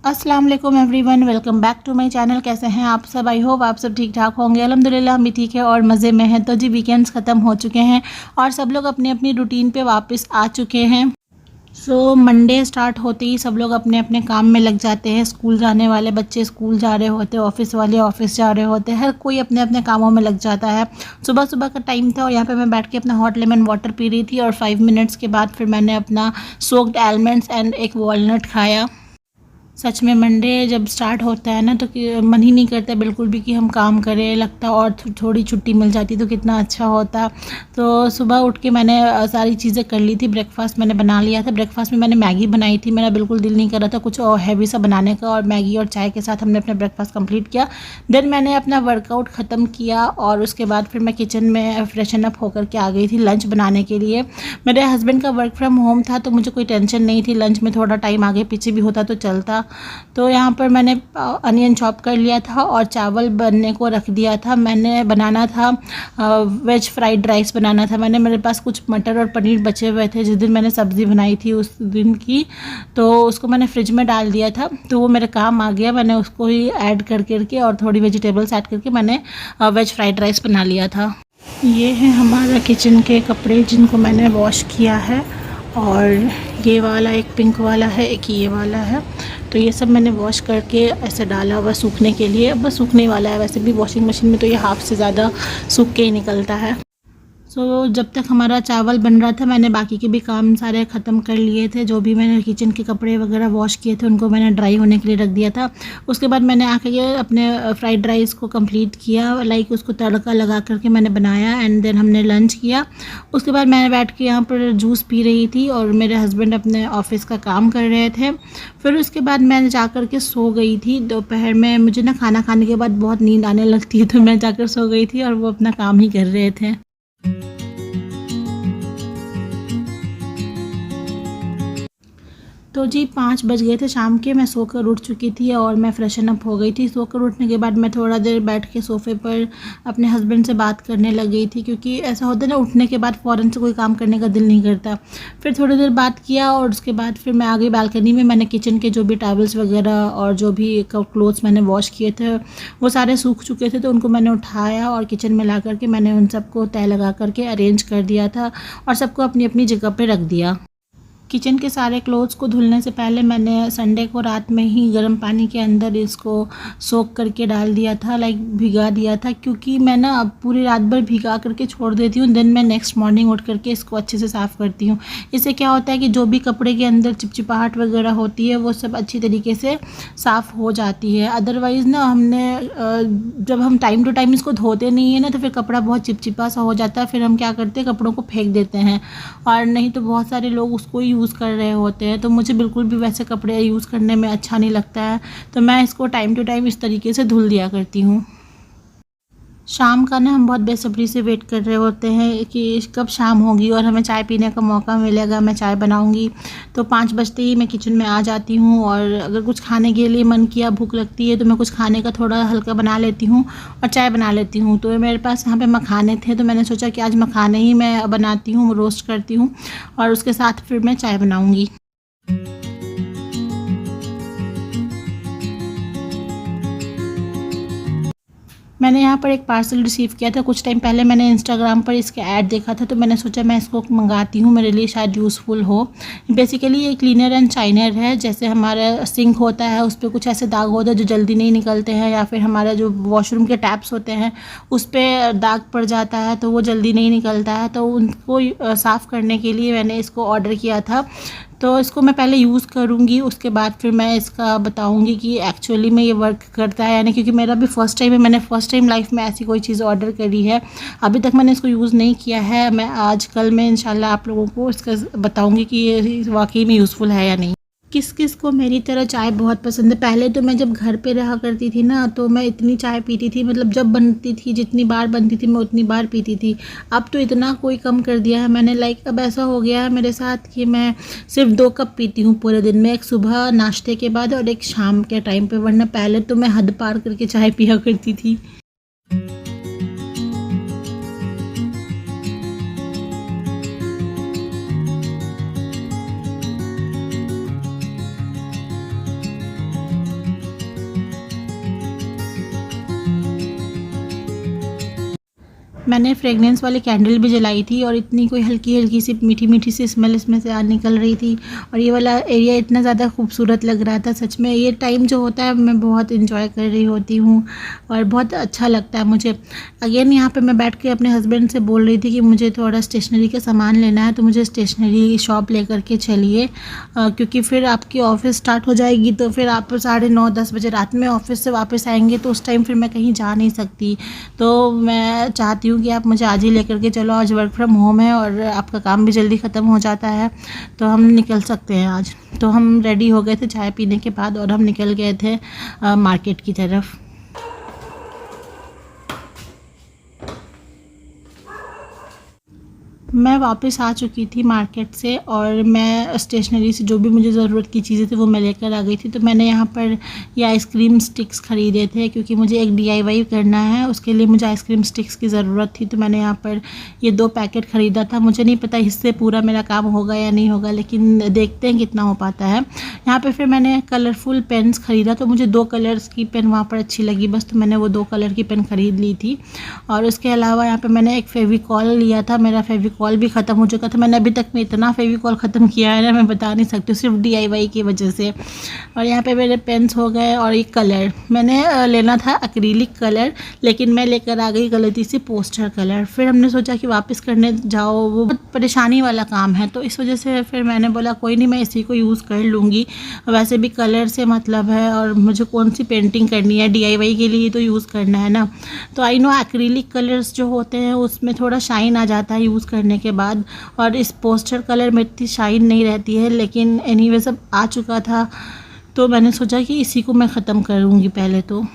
अस्सलाम वालेकुम everyone, welcome back to my channel. कैसे हैं आप सब? आई होप आप सब ठीक ठाक होंगे। अल्हम्दुलिल्लाह हम भी ठीक है और मज़े में हैं। तो जी वीकेंड्स ख़त्म हो चुके हैं और सब लोग अपनी अपनी रूटीन पे वापस आ चुके हैं। मंडे स्टार्ट होते ही सब लोग अपने अपने काम में लग जाते हैं। स्कूल जाने वाले बच्चे स्कूल जा रहे होते हैं, ऑफिस वाले ऑफिस जा रहे होते हैं, हर कोई अपने अपने कामों में लग जाता है। सुबह सुबह का टाइम था और यहाँ पे मैं बैठ के अपना हॉट लेमन वाटर पी रही थी और 5 मिनट्स के बाद फिर मैंने अपना सोक्ड आलमंड्स एंड एक वॉलनट खाया। सच में मंडे जब स्टार्ट होता है ना तो मन ही नहीं करता बिल्कुल भी कि हम काम करें। लगता और थोड़ी छुट्टी मिल जाती तो कितना अच्छा होता। तो सुबह उठ के मैंने सारी चीज़ें कर ली थी। ब्रेकफास्ट मैंने बना लिया था। ब्रेकफास्ट में मैंने मैगी बनाई थी। मेरा बिल्कुल दिल नहीं कर रहा था कुछ और हैवी सा बनाने का, और मैगी और चाय के साथ हमने अपना ब्रेकफास्ट कंप्लीट किया। देन मैंने अपना वर्कआउट ख़त्म किया और उसके बाद फिर मैं किचन में फ्रेशन अप होकर के आ गई थी लंच बनाने के लिए। मेरे हस्बैंड का वर्क फ्रॉम होम था तो मुझे कोई टेंशन नहीं थी। लंच में थोड़ा टाइम आगे पीछे भी होता तो चलता। तो यहाँ पर मैंने अनियन चॉप कर लिया था और चावल बनने को रख दिया था। मैंने बनाना था वेज फ्राइड राइस बनाना था। मेरे पास कुछ मटर और पनीर बचे हुए थे जिस दिन मैंने सब्ज़ी बनाई थी उस दिन की, तो उसको मैंने फ्रिज में डाल दिया था। तो वो मेरे काम आ गया। मैंने उसको ही ऐड करके और थोड़ी वेजिटेबल्स ऐड करके मैंने वेज फ्राइड राइस बना लिया था। ये है हमारा किचन के कपड़े जिनको मैंने वॉश किया है, और ये वाला एक पिंक वाला है, एक ये वाला है। तो ये सब मैंने वॉश करके ऐसे डाला हुआ सूखने के लिए। अब बस सूखने वाला है। वैसे भी वॉशिंग मशीन में तो ये हाफ से ज़्यादा सूख के ही निकलता है। जब तक हमारा चावल बन रहा था मैंने बाकी के भी काम सारे ख़त्म कर लिए थे। जो भी मैंने किचन के कपड़े वगैरह वॉश किए थे उनको मैंने ड्राई होने के लिए रख दिया था। उसके बाद मैंने आके अपने फ्राइड राइस को कंप्लीट किया, लाइक उसको तड़का लगा करके मैंने बनाया एंड देन हमने लंच किया। उसके बाद मैंने बैठ के यहाँ पर जूस पी रही थी और मेरे हस्बैंड अपने ऑफिस का काम कर रहे थे। फिर उसके बाद मैं जा कर के सो गई थी। दोपहर में मुझे ना खाना खाने के बाद बहुत नींद आने लगती है तो मैं जाकर सो गई थी और वो अपना काम ही कर रहे थे। तो जी 5 बज गए थे शाम के। मैं सोकर उठ चुकी थी और मैं फ्रेशन अप हो गई थी। सोकर उठने के बाद मैं थोड़ा देर बैठ के सोफ़े पर अपने हस्बैंड से बात करने लग गई थी, क्योंकि ऐसा होता है ना उठने के बाद फ़ौरन से कोई काम करने का दिल नहीं करता। फिर थोड़ी देर बात किया और उसके बाद फिर मैं आ गई बालकनी में। मैंने किचन के जो भी टॉवल्स वगैरह और जो भी क्लोथ्स मैंने वॉश किए थे वो सारे सूख चुके थे, तो उनको मैंने उठाया और किचन में ला करके मैंने उन सबको तह लगा करके अरेंज कर दिया था और सबको अपनी अपनी जगह पर रख दिया। किचन के सारे क्लोथ्स को धुलने से पहले मैंने संडे को रात में ही गर्म पानी के अंदर इसको सोक करके डाल दिया था, लाइक भिगा दिया था, क्योंकि मैं ना अब पूरी रात भर भिगा करके छोड़ देती हूँ। देन मैं नेक्स्ट मॉर्निंग उठ करके इसको अच्छे से साफ़ करती हूँ। इससे क्या होता है कि जो भी कपड़े के अंदर चिपचिपाहट वगैरह होती है वो सब अच्छी तरीके से साफ़ हो जाती है। अदरवाइज़ ना जब हम टाइम टू टाइम इसको धोते नहीं है ना तो फिर कपड़ा बहुत चिपचिपा सा हो जाता है। फिर हम क्या करते हैं, कपड़ों को फेंक देते हैं, और नहीं तो बहुत सारे लोग उसको यूज़ कर रहे होते हैं। तो मुझे बिल्कुल भी वैसे कपड़े यूज़ करने में अच्छा नहीं लगता है, तो मैं इसको टाइम टू टाइम इस तरीके से धुल दिया करती हूँ। शाम का ना हम बहुत बेसब्री से वेट कर रहे होते हैं कि कब शाम होगी और हमें चाय पीने का मौका मिलेगा। मैं चाय बनाऊंगी तो 5 बजते ही मैं किचन में आ जाती हूँ, और अगर कुछ खाने के लिए मन किया, भूख लगती है तो मैं कुछ खाने का थोड़ा हल्का बना लेती हूँ और चाय बना लेती हूँ। तो मेरे पास यहाँ पे मखाने थे तो मैंने सोचा कि आज मखाने ही मैं बनाती हूँ, रोस्ट करती हूँ और उसके साथ फिर मैं चाय बनाऊँगी। मैंने यहाँ पर एक पार्सल रिसीव किया था कुछ टाइम पहले। मैंने इंस्टाग्राम पर इसके ऐड देखा था तो मैंने सोचा मैं इसको मंगाती हूँ, मेरे लिए शायद यूज़फुल हो। बेसिकली ये क्लीनर एंड शाइनर है। जैसे हमारा सिंक होता है उस पर कुछ ऐसे दाग होते हैं जो जल्दी नहीं निकलते हैं, या फिर हमारा जो वॉशरूम के टैप्स होते हैं उस पर दाग पड़ जाता है तो वो जल्दी नहीं निकलता है। तो उनको साफ़ करने के लिए मैंने इसको ऑर्डर किया था। तो इसको मैं पहले यूज़ करूँगी, उसके बाद फिर मैं इसका बताऊँगी कि एक्चुअली में ये वर्क करता है यानी, क्योंकि मेरा भी फ़र्स्ट टाइम है। मैंने फ़र्स्ट टाइम लाइफ में ऐसी कोई चीज़ ऑर्डर करी है। अभी तक मैंने इसको यूज़ नहीं किया है। मैं आज कल में इंशाल्लाह आप लोगों को इसका बताऊँगी कि ये वाकई में यूज़फुल है या नहीं। किस किस को मेरी तरह चाय बहुत पसंद है। पहले तो मैं जब घर पे रहा करती थी ना तो मैं इतनी चाय पीती थी, मतलब जब बनती थी जितनी बार बनती थी मैं उतनी बार पीती थी। अब तो इतना कोई कम कर दिया है मैंने, लाइक अब ऐसा हो गया है मेरे साथ कि मैं सिर्फ 2 कप पीती हूँ पूरे दिन में, एक सुबह नाश्ते के बाद और एक शाम के टाइम पे, वरना पहले तो मैं हद पार करके चाय पिया करती थी। मैंने फ्रेगनेंस वाली कैंडल भी जलाई थी और इतनी कोई हल्की हल्की सी मीठी मीठी सी स्मेल इसमें से निकल रही थी। और ये वाला एरिया इतना ज़्यादा खूबसूरत लग रहा था। सच में ये टाइम जो होता है मैं बहुत इंजॉय कर रही होती हूँ और बहुत अच्छा लगता है मुझे। अगेन यहाँ पे मैं बैठ के अपने हस्बैंड से बोल रही थी कि मुझे थोड़ा स्टेशनरी का सामान लेना है, तो मुझे स्टेशनरी शॉप लेकर के चलिए, क्योंकि फिर आपकी ऑफ़िस स्टार्ट हो जाएगी तो फिर आप 9:30-10 बजे रात में ऑफ़िस से वापस आएंगे, तो उस टाइम फिर मैं कहीं जा नहीं सकती। तो मैं चाहती हूँ कि आप मुझे आज ही लेकर के चलो। आज वर्क फ्रॉम होम है और आपका काम भी जल्दी ख़त्म हो जाता है, तो हम निकल सकते हैं आज। तो हम रेडी हो गए थे चाय पीने के बाद और हम निकल गए थे मार्केट की तरफ। मैं वापस आ चुकी थी मार्केट से और मैं स्टेशनरी से जो भी मुझे ज़रूरत की चीज़ें थी वो मैं लेकर आ गई थी। तो मैंने यहाँ पर ये आइसक्रीम स्टिक्स ख़रीदे थे, क्योंकि मुझे एक DIY करना है, उसके लिए मुझे आइसक्रीम स्टिक्स की ज़रूरत थी। तो मैंने यहाँ पर ये 2 पैकेट ख़रीदा था। मुझे नहीं पता इससे पूरा मेरा काम होगा या नहीं होगा, लेकिन देखते हैं कितना हो पाता है। यहाँ पर फिर मैंने कलरफुल पेन्स ख़रीदा, तो मुझे 2 कलर्स की पेन वहाँ पर अच्छी लगी बस, तो मैंने वो 2 कलर की पेन ख़रीद ली थी। और उसके अलावा यहाँ पर मैंने एक फेविकॉल लिया था। मेरा फेविकॉल भी ख़त्म हो चुका था। मैंने अभी तक में इतना फेविकॉल ख़त्म किया है ना, मैं बता नहीं सकती, सिर्फ DIY की वजह से। और यहाँ पे मेरे पेन्स हो गए। और एक कलर मैंने लेना था एक्रिलिक कलर, लेकिन मैं लेकर आ गई गलती से पोस्टर कलर। फिर हमने सोचा कि वापस करने जाओ वो बहुत परेशानी वाला काम है, तो इस वजह से फिर मैंने बोला कोई नहीं, मैं इसी को यूज़ कर लूँगी। वैसे भी कलर से मतलब है और मुझे कौन सी पेंटिंग करनी है, DIY के लिए तो यूज़ करना है ना। तो आई नो एक्रिलिक कलर्स जो होते हैं उसमें थोड़ा शाइन आ जाता है यूज़ करने के बाद, और इस पोस्टर कलर में इतनी शाइन नहीं रहती है। लेकिन एनीवे सब आ चुका था, तो मैंने सोचा कि इसी को मैं ख़त्म करूँगी पहले। तो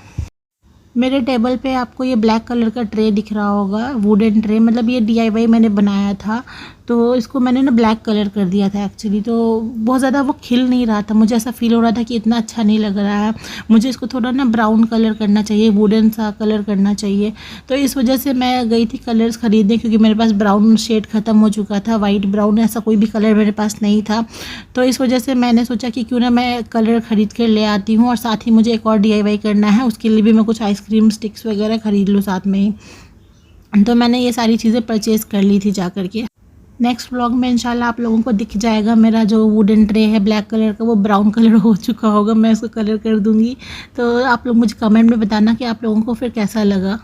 मेरे टेबल पे आपको ये ब्लैक कलर का ट्रे दिख रहा होगा, वुडन ट्रे, मतलब ये DIY मैंने बनाया था। तो इसको मैंने ना ब्लैक कलर कर दिया था एक्चुअली, तो बहुत ज़्यादा वो खिल नहीं रहा था। मुझे ऐसा फील हो रहा था कि इतना अच्छा नहीं लग रहा है, मुझे इसको थोड़ा ना ब्राउन कलर करना चाहिए, वुडन सा कलर करना चाहिए। तो इस वजह से मैं गई थी कलर्स ख़रीदने, क्योंकि मेरे पास ब्राउन शेड ख़त्म हो चुका था, वाइट ब्राउन ऐसा कोई भी कलर मेरे पास नहीं था। तो इस वजह से मैंने सोचा कि क्यों ना मैं कलर ख़रीद कर ले आती हूँ, और साथ ही मुझे एक और DIY करना है, उसके लिए भी मैं कुछ आइसक्रीम स्टिक्स वगैरह ख़रीद लूँ साथ में ही। तो मैंने ये सारी चीज़ें परचेज़ कर ली थी जा कर के। नेक्स्ट व्लॉग में इंशाल्लाह आप लोगों को दिख जाएगा मेरा जो वुडन ट्रे है ब्लैक कलर का, वो ब्राउन कलर हो चुका होगा, मैं उसको कलर कर दूँगी। तो आप लोग मुझे कमेंट में बताना कि आप लोगों को फिर कैसा लगा।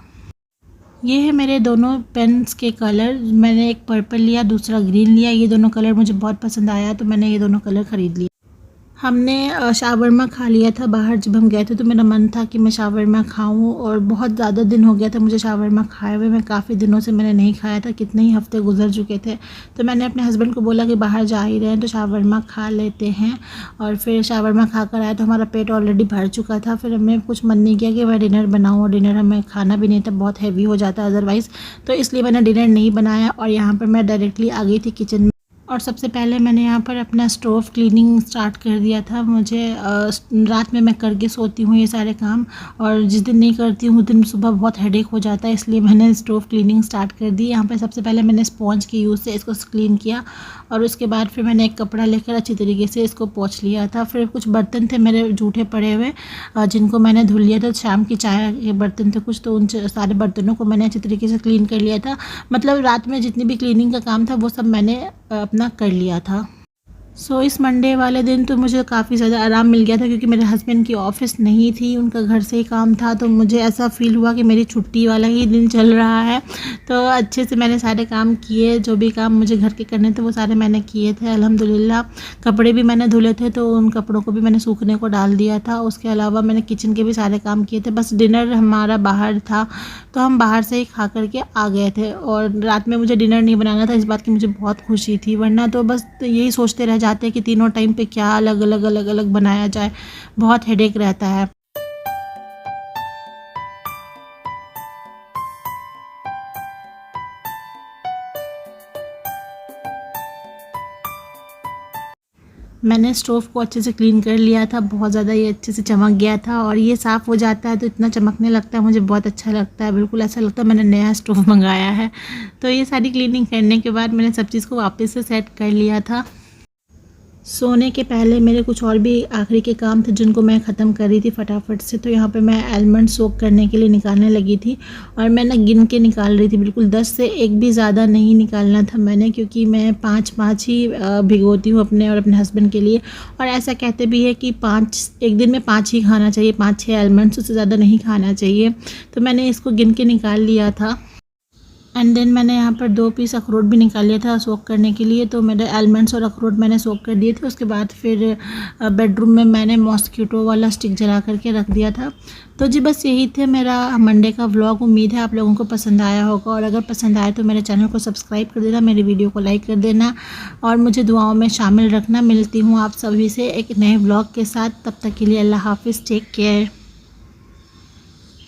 ये है मेरे दोनों पेन्स के कलर। मैंने एक पर्पल लिया, दूसरा ग्रीन लिया। ये दोनों कलर मुझे बहुत पसंद आया, तो मैंने ये दोनों कलर ख़रीद लिए। हमने शावरमा खा लिया था बाहर जब हम गए थे, तो मेरा मन था कि मैं शावरमा खाऊं, और बहुत ज़्यादा दिन हो गया था मुझे शावरमा खाए हुए। मैं काफ़ी दिनों से मैंने नहीं खाया था, कितने ही हफ्ते गुजर चुके थे। तो मैंने अपने हस्बैंड को बोला कि बाहर जा ही रहे हैं तो शावरमा खा लेते हैं। और फिर शावरमा खा कर आया तो हमारा पेट ऑलरेडी भर चुका था। फिर हमें कुछ मन नहीं किया कि मैं डिनर बनाऊँ, और डिनर हमें खाना भी नहीं था, बहुत हैवी हो जाता अदरवाइज़। तो इसलिए मैंने डिनर नहीं बनाया, और यहाँ पर मैं डायरेक्टली आ गई थी किचन में। और सबसे पहले मैंने यहाँ पर अपना स्टोव क्लीनिंग स्टार्ट कर दिया था। मुझे रात में मैं करके सोती हूँ ये सारे काम, और जिस दिन नहीं करती हूँ उस दिन सुबह बहुत हेडेक हो जाता है, इसलिए मैंने स्टोव क्लीनिंग स्टार्ट कर दी। यहाँ पर सबसे पहले मैंने स्पॉन्ज के यूज़ से इसको क्लीन किया, और उसके बाद फिर मैंने एक कपड़ा लेकर अच्छी तरीके से इसको पोंछ लिया था। फिर कुछ बर्तन थे मेरे जूठे पड़े हुए, जिनको मैंने धुल लिया था। शाम की चाय के बर्तन थे कुछ, तो उन सारे बर्तनों को मैंने अच्छी तरीके से क्लीन कर लिया था। मतलब रात में जितनी भी क्लीनिंग का काम था वो सब मैंने अपना कर लिया था। सो इस मंडे वाले दिन तो मुझे काफ़ी ज़्यादा आराम मिल गया था, क्योंकि मेरे हस्बैंड की ऑफ़िस नहीं थी, उनका घर से ही काम था। तो मुझे ऐसा फ़ील हुआ कि मेरी छुट्टी वाला ही दिन चल रहा है। तो अच्छे से मैंने सारे काम किए, जो भी काम मुझे घर के करने थे वो सारे मैंने किए थे अल्हम्दुलिल्लाह। कपड़े भी मैंने धुले थे, तो उन कपड़ों को भी मैंने सूखने को डाल दिया था। उसके अलावा मैंने किचन के भी सारे काम किए थे। बस डिनर हमारा बाहर था, तो हम बाहर से ही खा करके आ गए थे। और रात में मुझे डिनर नहीं बनाना था, इस बात की मुझे बहुत खुशी थी, वरना तो बस यही सोचते रह जाते हैं कि तीनों टाइम पे क्या अलग अलग बनाया जाए, बहुत हेडेक रहता है। मैंने स्टोव को अच्छे से क्लीन कर लिया था, बहुत ज़्यादा ये अच्छे से चमक गया था, और ये साफ़ हो जाता है तो इतना चमकने लगता है, मुझे बहुत अच्छा लगता है। बिल्कुल ऐसा लगता है मैंने नया स्टोव मंगाया है। तो ये सारी क्लीनिंग करने के बाद मैंने सब चीज़ को वापस से सेट कर लिया था। सोने के पहले मेरे कुछ और भी आखिरी के काम थे जिनको मैं ख़त्म कर रही थी फटाफट से। तो यहाँ पे मैं आलमंड सोक करने के लिए निकालने लगी थी और मैं ना गिन के निकाल रही थी, बिल्कुल 10 से एक भी ज़्यादा नहीं निकालना था मैंने, क्योंकि मैं 5-5 ही भिगोती हूँ अपने और अपने हस्बैंड के लिए। और ऐसा कहते भी है कि 5 एक दिन में 5 ही खाना चाहिए, 5-6 आलमंड्स, उससे ज़्यादा नहीं खाना चाहिए। तो मैंने इसको गिन के निकाल लिया था। एंड देन मैंने यहाँ पर 2 पीस अखरोट भी निकाल लिया था सोक करने के लिए। तो मेरे आलमंड्स और अखरोट मैंने सोक कर दिए थे। उसके बाद फिर बेडरूम में मैंने मॉस्किटो वाला स्टिक जला करके रख दिया था। तो जी बस यही थे मेरा मंडे का व्लॉग। उम्मीद है आप लोगों को पसंद आया होगा, और अगर पसंद आए तो मेरे चैनल को सब्सक्राइब कर देना, मेरी वीडियो को लाइक कर देना और मुझे दुआओं में शामिल रखना। मिलती हूँ आप सभी से एक नए व्लॉग के साथ, तब तक के लिए अल्लाह हाफिज़, टेक केयर।